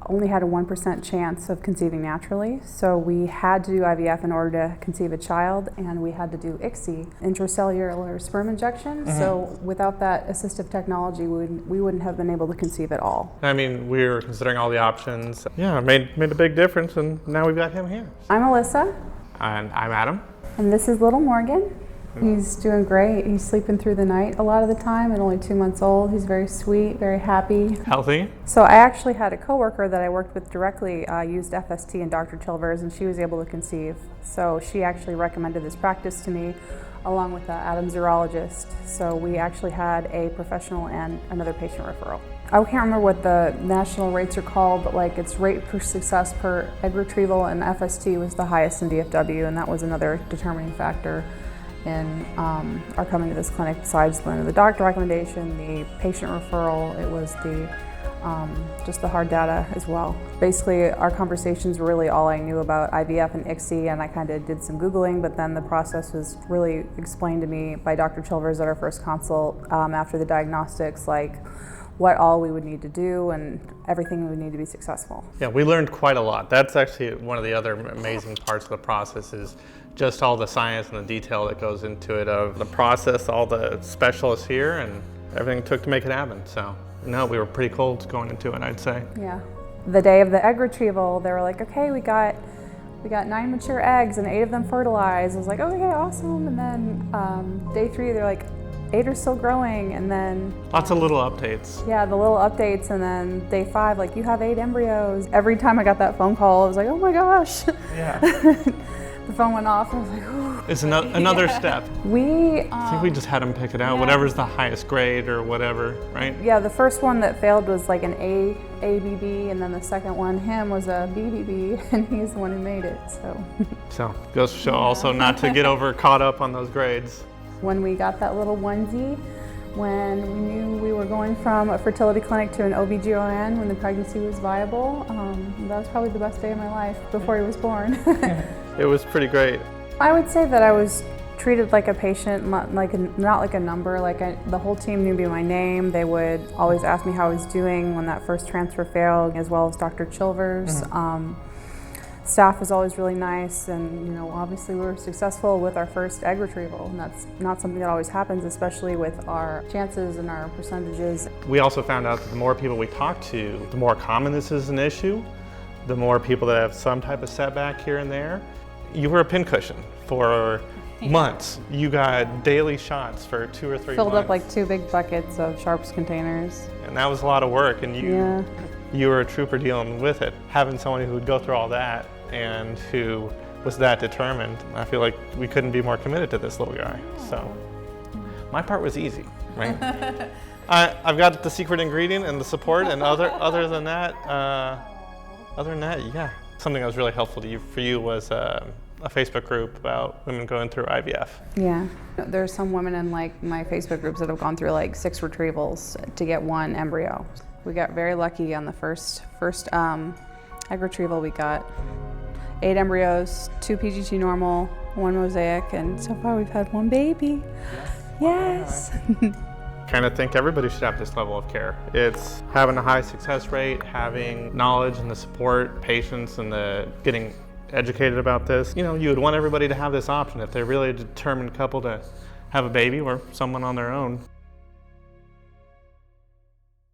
only had a 1% chance of conceiving naturally, so we had to do IVF in order to conceive a child, and we had to do ICSI, intracellular sperm injection. So without that assistive technology, we wouldn't have been able to conceive at all. I mean, we were considering all the options. Yeah, it made a big difference, and now we've got him here. I'm Alyssa. And I'm Adam. And this is little Morgan. He's doing great. He's sleeping through the night a lot of the time, and only 2 months old. He's very sweet, very happy. Healthy. So I actually had a coworker that I worked with directly used FST and Dr. Chilvers, and she was able to conceive. So she actually recommended this practice to me, along with Adam's urologist. So we actually had a professional and another patient referral. I can't remember what the national rates are called, but like it's rate per success per egg retrieval, and FST was the highest in DFW, and that was another determining factor in our coming to this clinic. Besides the doctor recommendation, the patient referral, it was the just the hard data as well. Basically, our conversations were really all I knew about IVF and ICSI, and I kind of did some Googling, but then the process was really explained to me by Dr. Chilvers at our first consult after the diagnostics, like what all we would need to do and everything we would need to be successful. Yeah, we learned quite a lot. That's actually one of the other amazing parts of the process is just all the science and the detail that goes into it of the process, all the specialists here, and everything it took to make it happen. So, no, we were pretty cold going into it, I'd say. Yeah. The day of the egg retrieval, they were like, okay, we got 9 mature eggs and 8 of them fertilized. I was like, okay, awesome. And then day 3, they're like, 8 are still growing, and then lots of little updates. Yeah, the little updates, and then day 5, like, you have 8 embryos. Every time I got that phone call, I was like, oh my gosh. Yeah. The phone went off, and I was like, ooh. It's another step. I think we just had them pick it out, yeah. Whatever's the highest grade or whatever, right? Yeah, the first one that failed was like an ABB, and then the second one, him, was a BBB, and he's the one who made it, so. So, goes to show also not to get caught up on those grades. When we got that little onesie, when we knew we were going from a fertility clinic to an OBGYN when the pregnancy was viable, that was probably the best day of my life before he was born. It was pretty great. I would say that I was treated like a patient, not like a number. The whole team knew me by my name. They would always ask me how I was doing when that first transfer failed, as well as Dr. Chilvers. Staff was always really nice, and obviously we were successful with our first egg retrieval, and that's not something that always happens, especially with our chances and our percentages. We also found out that the more people we talk to, the more common this is an issue, the more people that have some type of setback here and there. You were a pincushion for months. You got daily shots for 2 or 3 Filled months. up like 2 big buckets of Sharps containers. And that was a lot of work, and you were a trooper dealing with it. Having someone who would go through all that and who was that determined, I feel like we couldn't be more committed to this little guy. So my part was easy, right? I've got the secret ingredient and the support, and other than that, yeah. Something that was really helpful for you was a Facebook group about women going through IVF. Yeah, there's some women in like my Facebook groups that have gone through like 6 retrievals to get 1 embryo. We got very lucky on the first egg retrieval. We got 8 embryos, 2 PGT normal, 1 mosaic, and so far we've had 1 baby. Yes. Kind of think everybody should have this level of care. It's having a high success rate, having knowledge and the support, patience, and the getting educated about this. You would want everybody to have this option if they're really a determined couple to have a baby or someone on their own.